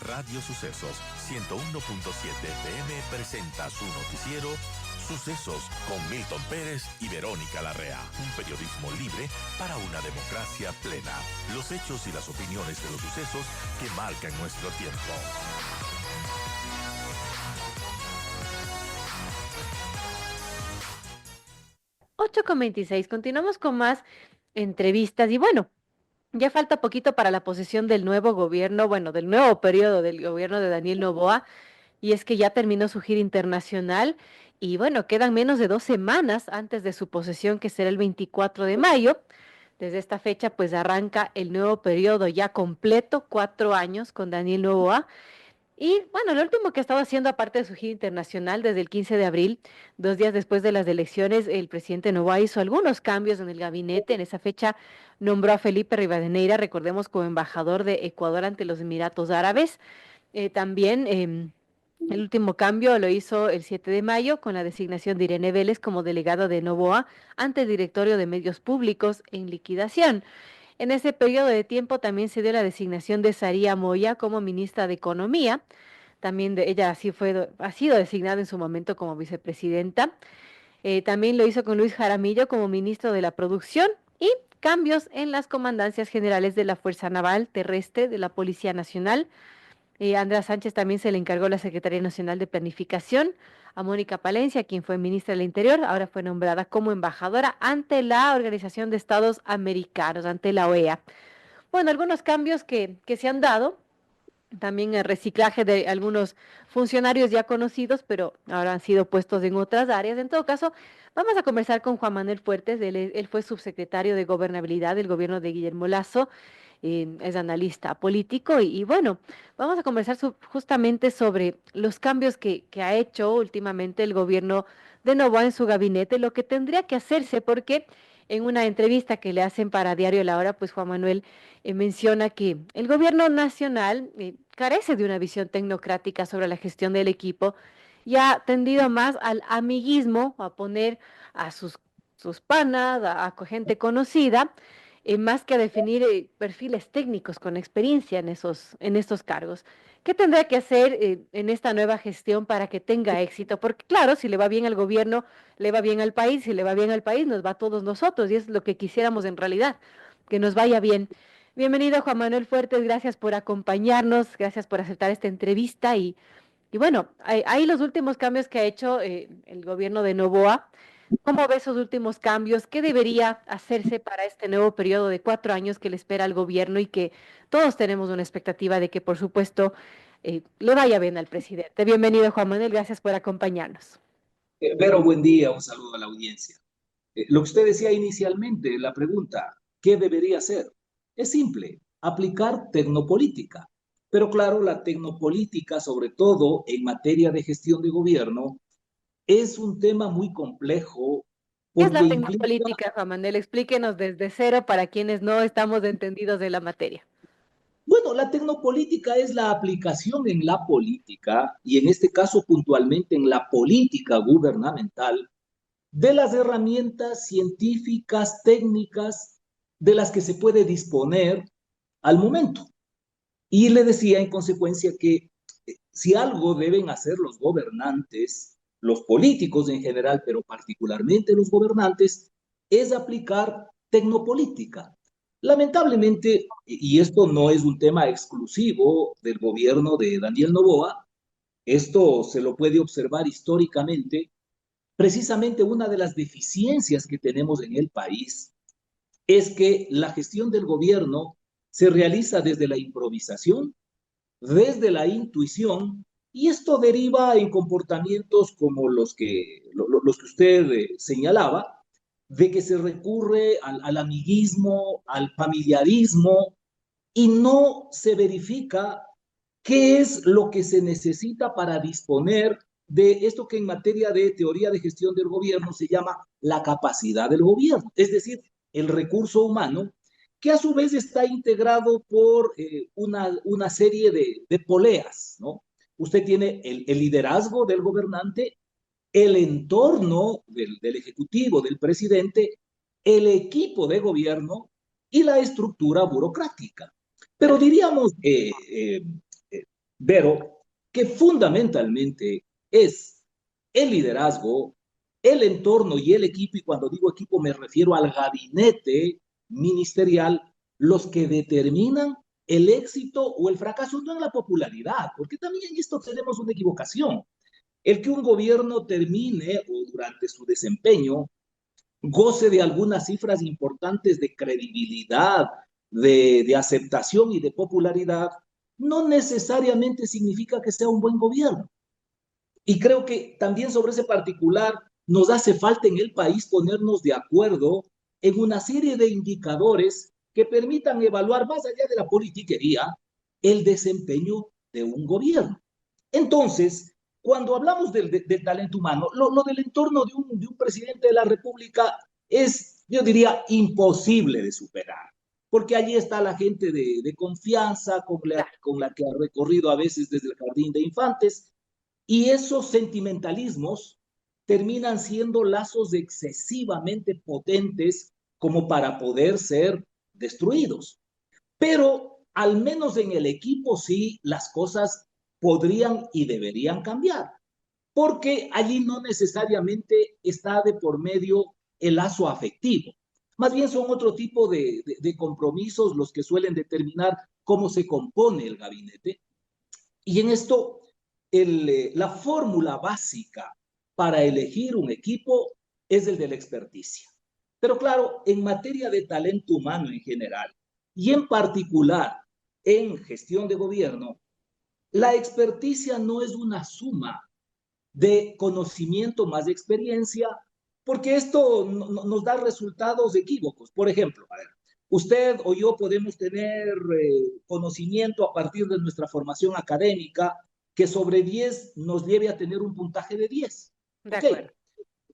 Radio Sucesos 101.7 FM presenta su noticiero Sucesos con Milton Pérez y Verónica Larrea. Un periodismo libre para una democracia plena. Los hechos y las opiniones de los sucesos que marcan nuestro tiempo. 8:26. Continuamos con más entrevistas y bueno, ya falta poquito para la posesión del nuevo gobierno, bueno, del nuevo periodo del gobierno de Daniel Noboa, y es que ya terminó su gira internacional y bueno, quedan menos de 2 semanas antes de su posesión, que será el 24 de mayo. Desde esta fecha, pues arranca el nuevo periodo ya completo, 4 años con Daniel Noboa. Y bueno, lo último que estaba haciendo, aparte de su gira internacional, desde el 15 de abril, 2 días después de las elecciones, el presidente Noboa hizo algunos cambios en el gabinete. En esa fecha nombró a Felipe Rivadeneira, recordemos, como embajador de Ecuador ante los Emiratos Árabes. También el último cambio lo hizo el 7 de mayo con la designación de Irene Vélez como delegada de Noboa ante el Directorio de Medios Públicos en liquidación. En ese periodo de tiempo también se dio la designación de Saría Moya como ministra de Economía. También ella ha sido designada en su momento como vicepresidenta. También lo hizo con Luis Jaramillo como ministro de la Producción y cambios en las comandancias generales de la Fuerza Naval Terrestre, de la Policía Nacional. Andrea Sánchez también se le encargó la Secretaría Nacional de Planificación. A Mónica Palencia, quien fue ministra del Interior, ahora fue nombrada como embajadora ante la Organización de Estados Americanos, ante la OEA. Bueno, algunos cambios que se han dado, también el reciclaje de algunos funcionarios ya conocidos, pero ahora han sido puestos en otras áreas. En todo caso, vamos a conversar con Juan Manuel Fuertes. Él fue subsecretario de Gobernabilidad del gobierno de Guillermo Lasso, es analista político y bueno, vamos a conversar justamente sobre los cambios que ha hecho últimamente el gobierno de Noboa en su gabinete, lo que tendría que hacerse, porque en una entrevista que le hacen para Diario La Hora, pues Juan Manuel menciona que el gobierno nacional carece de una visión tecnocrática sobre la gestión del equipo y ha tendido más al amiguismo, a poner a sus panas, a gente conocida, más que a definir perfiles técnicos con experiencia en estos cargos. ¿Qué tendrá que hacer en esta nueva gestión para que tenga éxito? Porque claro, si le va bien al gobierno, le va bien al país, si le va bien al país, nos va a todos nosotros, y es lo que quisiéramos en realidad, que nos vaya bien. Bienvenido, Juan Manuel Fuertes, gracias por acompañarnos, gracias por aceptar esta entrevista y bueno, hay los últimos cambios que ha hecho el gobierno de Noboa. ¿Cómo ve esos últimos cambios? ¿Qué debería hacerse para este nuevo periodo de 4 años que le espera al gobierno y que todos tenemos una expectativa de que, por supuesto, le vaya bien al presidente? Bienvenido, Juan Manuel, gracias por acompañarnos. Vero, buen día, un saludo a la audiencia. Lo que usted decía inicialmente, la pregunta, ¿qué debería hacer? Es simple, aplicar tecnopolítica. Pero claro, la tecnopolítica, sobre todo en materia de gestión de gobierno, es un tema muy complejo ¿Qué es porque la implica, tecnopolítica, Juan Manuel? Explíquenos desde cero para quienes no estamos entendidos de la materia. bueno, la tecnopolítica es la aplicación en la política y en este caso puntualmente en la política gubernamental de las herramientas científicas, técnicas de las que se puede disponer al momento. Y le decía en consecuencia que si algo deben hacer los gobernantes, los políticos en general, pero particularmente los gobernantes, es aplicar tecnopolítica. Lamentablemente, y esto no es un tema exclusivo del gobierno de Daniel Noboa, esto se lo puede observar históricamente. Precisamente una de las deficiencias que tenemos en el país es que la gestión del gobierno se realiza desde la improvisación, desde la intuición, y esto deriva en comportamientos como los que usted señalaba, de que se recurre al amiguismo, al familiarismo, y no se verifica qué es lo que se necesita para disponer de esto que en materia de teoría de gestión del gobierno se llama la capacidad del gobierno, es decir, el recurso humano, que a su vez está integrado por una serie de poleas, ¿no? Usted tiene el liderazgo del gobernante, el entorno del ejecutivo, del presidente, el equipo de gobierno y la estructura burocrática. Pero diríamos, Pero que fundamentalmente es el liderazgo, el entorno y el equipo, y cuando digo equipo me refiero al gabinete ministerial, los que determinan el éxito o el fracaso, no en la popularidad, porque también en esto tenemos una equivocación. El que un gobierno termine o durante su desempeño goce de algunas cifras importantes de credibilidad, de aceptación y de popularidad, no necesariamente significa que sea un buen gobierno. Y creo que también sobre ese particular nos hace falta en el país ponernos de acuerdo en una serie de indicadores que permitan evaluar más allá de la politiquería el desempeño de un gobierno. Entonces, cuando hablamos del talento humano, lo del entorno de un presidente de la República es, yo diría, imposible de superar, porque allí está la gente de confianza con la que ha recorrido a veces desde el jardín de infantes, y esos sentimentalismos terminan siendo lazos excesivamente potentes como para poder ser destruidos. Pero al menos en el equipo sí las cosas podrían y deberían cambiar, porque allí no necesariamente está de por medio el lazo afectivo. Más bien son otro tipo de compromisos los que suelen determinar cómo se compone el gabinete. Y en esto, la fórmula básica para elegir un equipo es el de la experticia. Pero claro, en materia de talento humano en general, y en particular en gestión de gobierno, la experticia no es una suma de conocimiento más de experiencia, porque esto nos da resultados equívocos. Por ejemplo, a ver, usted o yo podemos tener conocimiento a partir de nuestra formación académica que sobre 10 nos lleve a tener un puntaje de 10. De Ok, acuerdo.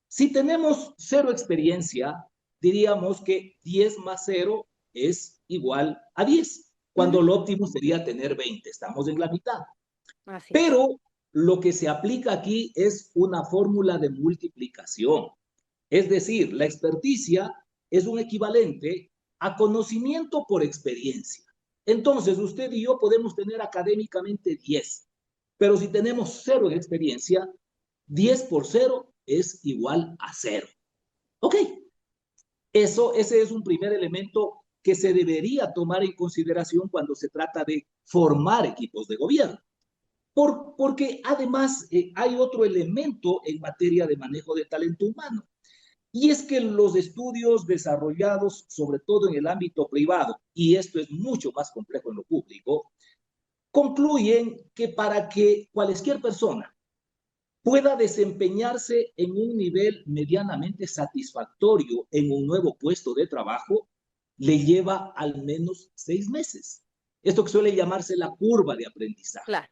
si tenemos cero experiencia, diríamos que 10 más cero es igual a 10, cuando lo óptimo sería tener 20. Estamos en la mitad. Así es. Pero lo que se aplica aquí es una fórmula de multiplicación. Es decir, la experticia es un equivalente a conocimiento por experiencia. Entonces, usted y yo podemos tener académicamente 10, pero si tenemos cero en experiencia, 10 por cero es igual a cero. Ok, ese es un primer elemento que se debería tomar en consideración cuando se trata de formar equipos de gobierno. Porque además hay otro elemento en materia de manejo de talento humano, y es que los estudios desarrollados, sobre todo en el ámbito privado, y esto es mucho más complejo en lo público, concluyen que para que cualquier persona pueda desempeñarse en un nivel medianamente satisfactorio en un nuevo puesto de trabajo, le lleva al menos 6 meses. Esto que suele llamarse la curva de aprendizaje. Claro.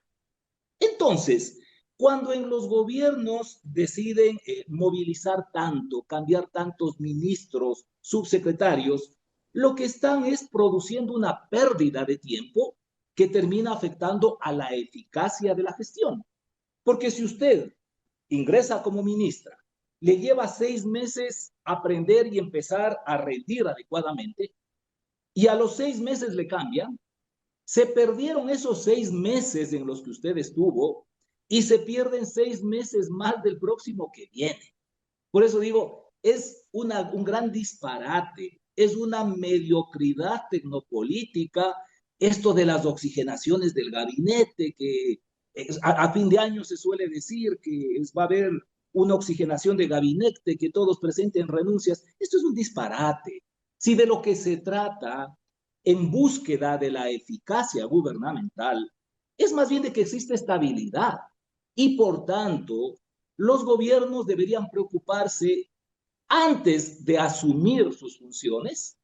Entonces, cuando en los gobiernos deciden movilizar tanto, cambiar tantos ministros, subsecretarios, lo que están es produciendo una pérdida de tiempo que termina afectando a la eficacia de la gestión. Porque si usted ingresa como ministra, le lleva 6 meses aprender y empezar a rendir adecuadamente, y a los 6 meses le cambian, se perdieron esos 6 meses en los que usted estuvo y se pierden 6 meses más del próximo que viene. Por eso digo, es un gran disparate, es una mediocridad tecnopolítica esto de las oxigenaciones del gabinete, que a fin de año se suele decir que va a haber una oxigenación de gabinete, que todos presenten renuncias. Esto es un disparate. Si de lo que se trata en búsqueda de la eficacia gubernamental es más bien de que existe estabilidad, y por tanto los gobiernos deberían preocuparse antes de asumir sus funciones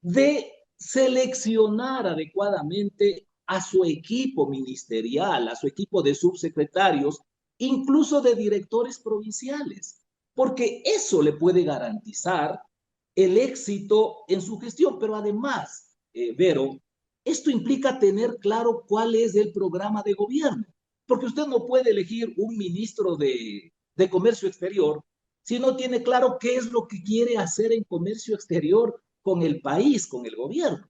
de seleccionar adecuadamente a su equipo ministerial, a su equipo de subsecretarios, incluso de directores provinciales, porque eso le puede garantizar el éxito en su gestión. Pero además, Vero, esto implica tener claro cuál es el programa de gobierno, porque usted no puede elegir un ministro de Comercio Exterior si no tiene claro qué es lo que quiere hacer en comercio exterior con el país, con el gobierno.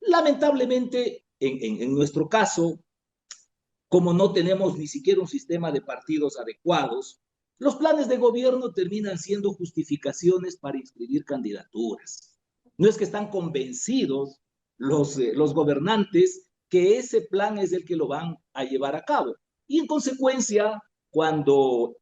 Lamentablemente, en nuestro caso, como no tenemos ni siquiera un sistema de partidos adecuados, los planes de gobierno terminan siendo justificaciones para inscribir candidaturas. No es que están convencidos los gobernantes que ese plan es el que lo van a llevar a cabo. Y en consecuencia, cuando,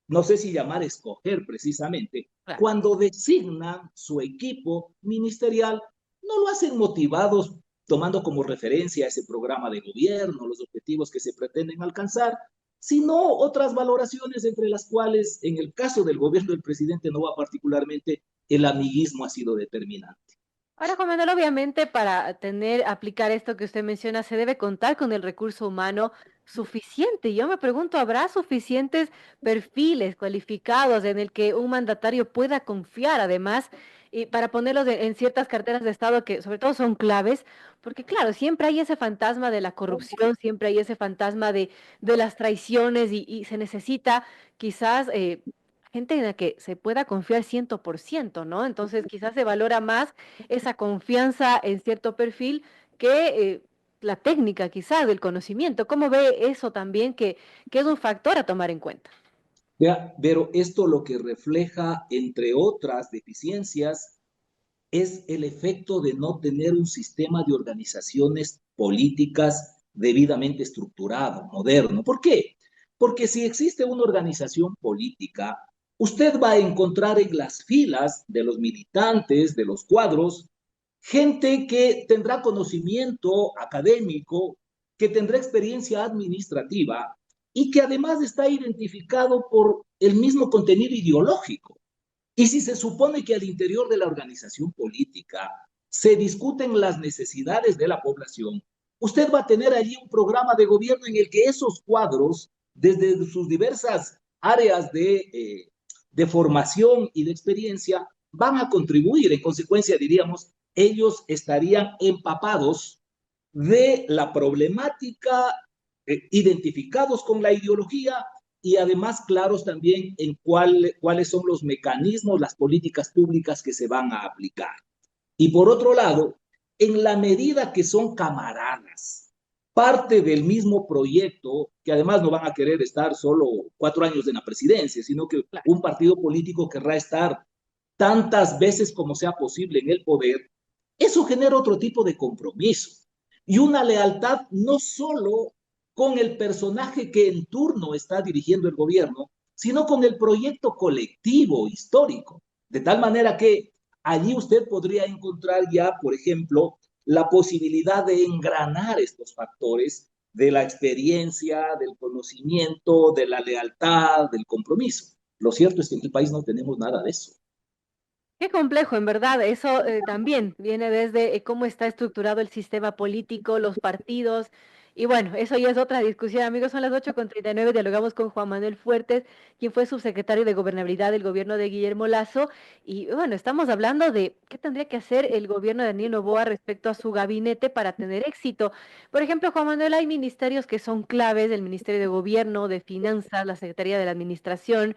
no sé si llamar escoger precisamente, Claro. cuando designan su equipo ministerial, no lo hacen motivados tomando como referencia ese programa de gobierno, los objetivos que se pretenden alcanzar, sino otras valoraciones entre las cuales, en el caso del gobierno del presidente Noboa particularmente, el amiguismo ha sido determinante. Ahora, Juan Manuel, obviamente para aplicar esto que usted menciona, se debe contar con el recurso humano suficiente. Yo me pregunto, ¿habrá suficientes perfiles cualificados en el que un mandatario pueda confiar, además, y para ponerlos en ciertas carteras de Estado que sobre todo son claves? Porque claro, siempre hay ese fantasma de la corrupción, siempre hay ese fantasma de las traiciones y se necesita quizás gente en la que se pueda confiar 100%, ¿no? Entonces quizás se valora más esa confianza en cierto perfil que la técnica quizás del conocimiento. ¿Cómo ve eso también que es un factor a tomar en cuenta? Pero esto lo que refleja, entre otras deficiencias, es el efecto de no tener un sistema de organizaciones políticas debidamente estructurado, moderno. ¿Por qué? Porque si existe una organización política, usted va a encontrar en las filas de los militantes, de los cuadros, gente que tendrá conocimiento académico, que tendrá experiencia administrativa y que además está identificado por el mismo contenido ideológico. Y si se supone que al interior de la organización política se discuten las necesidades de la población, usted va a tener allí un programa de gobierno en el que esos cuadros, desde sus diversas áreas de formación y de experiencia, van a contribuir. En consecuencia, diríamos, ellos estarían empapados de la problemática, identificados con la ideología y además claros también en cuáles son los mecanismos, las políticas públicas que se van a aplicar. Y por otro lado, en la medida que son camaradas, parte del mismo proyecto, que además no van a querer estar solo 4 años en la presidencia, sino que un partido político querrá estar tantas veces como sea posible en el poder, eso genera otro tipo de compromiso y una lealtad no solo con el personaje que en turno está dirigiendo el gobierno, sino con el proyecto colectivo histórico. De tal manera que allí usted podría encontrar ya, por ejemplo, la posibilidad de engranar estos factores de la experiencia, del conocimiento, de la lealtad, del compromiso. Lo cierto es que en el país no tenemos nada de eso. Qué complejo, en verdad. Eso también viene desde cómo está estructurado el sistema político, los partidos. Y bueno, eso ya es otra discusión, amigos. Son las 8:39. Dialogamos con Juan Manuel Fuertes, quien fue subsecretario de Gobernabilidad del gobierno de Guillermo Lazo. Y bueno, estamos hablando de qué tendría que hacer el gobierno de Daniel Noboa respecto a su gabinete para tener éxito. Por ejemplo, Juan Manuel, hay ministerios que son claves: el Ministerio de Gobierno, de Finanzas, la Secretaría de la Administración,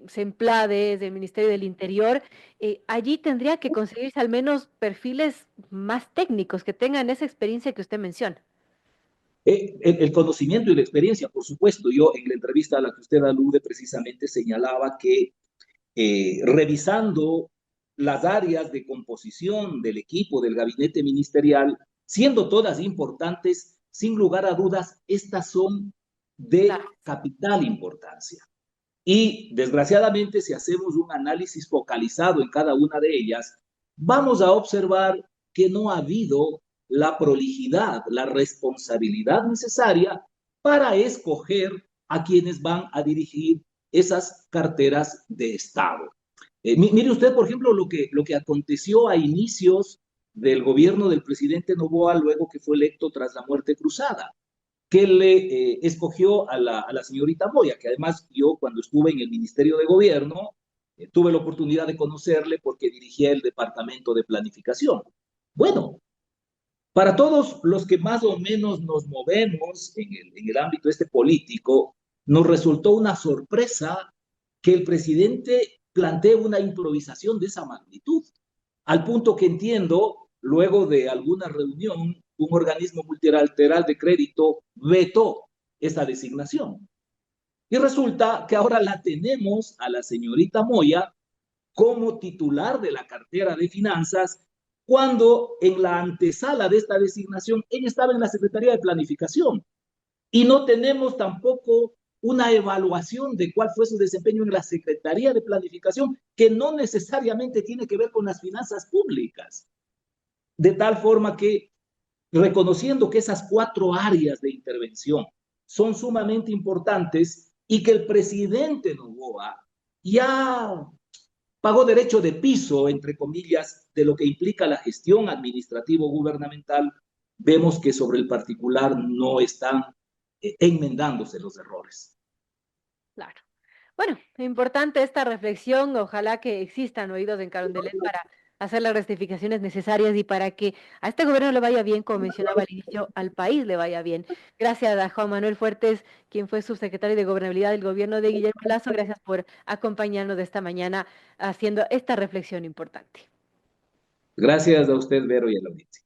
Semplades, el Ministerio del Interior. Allí tendría que conseguirse al menos perfiles más técnicos que tengan esa experiencia que usted menciona. El conocimiento y la experiencia, por supuesto. Yo en la entrevista a la que usted alude precisamente señalaba que revisando las áreas de composición del equipo del gabinete ministerial, siendo todas importantes, sin lugar a dudas, estas son de Claro. capital importancia. Y desgraciadamente, si hacemos un análisis focalizado en cada una de ellas, vamos a observar que no ha habido la prolijidad, la responsabilidad necesaria para escoger a quienes van a dirigir esas carteras de Estado. Mire usted, por ejemplo, lo que aconteció a inicios del gobierno del presidente Noboa luego que fue electo tras la muerte cruzada que le escogió a la señorita Moya, que además yo cuando estuve en el Ministerio de Gobierno tuve la oportunidad de conocerle porque dirigía el Departamento de Planificación. Bueno, para todos los que más o menos nos movemos en el ámbito este político, nos resultó una sorpresa que el presidente plantee una improvisación de esa magnitud, al punto que entiendo, luego de alguna reunión un organismo multilateral de crédito, vetó esa designación. Y resulta que ahora la tenemos a la señorita Moya como titular de la cartera de finanzas, cuando en la antesala de esta designación ella estaba en la Secretaría de Planificación. Y no tenemos tampoco una evaluación de cuál fue su desempeño en la Secretaría de Planificación, que no necesariamente tiene que ver con las finanzas públicas. De tal forma que, reconociendo que esas 4 áreas de intervención son sumamente importantes y que el presidente Noboa ya pagó derecho de piso, entre comillas, de lo que implica la gestión administrativo-gubernamental, vemos que sobre el particular no están enmendándose los errores. Claro. Bueno, importante esta reflexión. Ojalá que existan oídos en Carondelet para hacer las rectificaciones necesarias y para que a este gobierno le vaya bien, como mencionaba al inicio, al país le vaya bien. Gracias a Juan Manuel Fuertes, quien fue subsecretario de Gobernabilidad del gobierno de Guillermo Lazo. Gracias por acompañarnos de esta mañana haciendo esta reflexión importante. Gracias a usted, Vero, y a la audiencia.